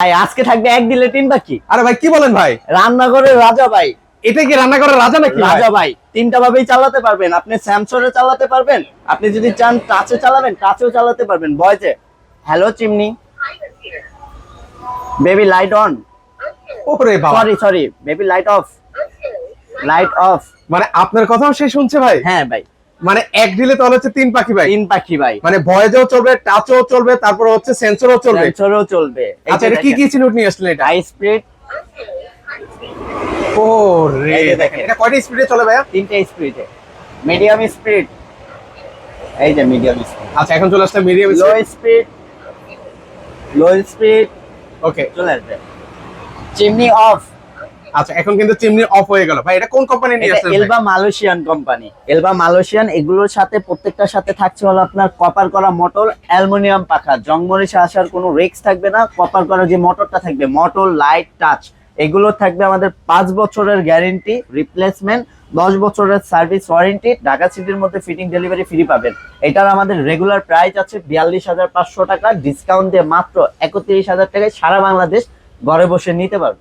ভাই আজকে থাকবে এক দিলে তিন বাকি। আরে ভাই কি বলেন ভাই, রান্নাঘরের রাজা ভাই, এটা কি রান্না করার রাজা নাকি ভাই? রাজা ভাই তিনটা ভাবেই চালাতে পারবেন। আপনি স্যামসংয়ে চালাতে পারবেন, আপনি যদি চান টাচে চালাবেন, টাচেও চালাতে পারবেন। ভয়েসে hello chimney, baby light on, ওরে বাবা, sorry baby light off, light off. মানে আপনার কথাও সে শুনছে ভাই? হ্যাঁ ভাই, মানে এক দিলে তাহলে হচ্ছে তিন পাখি ভাই। তিন পাখি ভাই, মানে ভয়েসও চলবে, টাচও চলবে, তারপর হচ্ছে সেন্সরও চলবে। সেন্সরও চলবে। আচ্ছা, এটা কি কি চিনুট নিয়ে আসলেন এটা? হাই স্পিড, ওরে এই যে দেখেন, দেখেন। এটা কয়টা স্পিডে চলে ভাইয়া? তিনটে স্পিডে, মিডিয়াম স্পিড, এই যে মিডিয়াম স্পিড, আচ্ছা, এখন চলে আসছে medium low speed, low speed ওকে। চলে আসবে। Chimney of. আচ্ছা, এখন কিন্তু চিমনি অফ হয়ে গেল ভাই। এটা কোন কোম্পানি নিয়ে এটা আসলেন ভাই? এলবা মালয়েশিয়ান কোম্পানি, এলবা মালয়েশিয়ান। এগুলোর সাথে প্রত্যেকটার সাথে থাকছে হলো আপনার কপার করা মোটর, অ্যালুমিনিয়াম পাখা, জংমরিচে আসার কোনো রিস্ক থাকবে না। কপার করা যে মোটরটা থাকবে, মোটর লাইট টাচ, এগুলো থাকবে আমাদের 5 বছরের গ্যারেন্টি, রিপ্লেসমেন্ট 10 বছরের সার্ভিস ওয়ারেন্টি। ঢাকা সিটির মধ্যে ফিটিং ডেলিভারি ফ্রি পাবেন। এটার আমাদের রেগুলার প্রাইস আছে 42,500 টাকা, ডিসকাউন্ট দিয়ে মাত্র 31,000 টাকায় সারা বাংলাদেশ ঘরে বসে নিতে পারবে।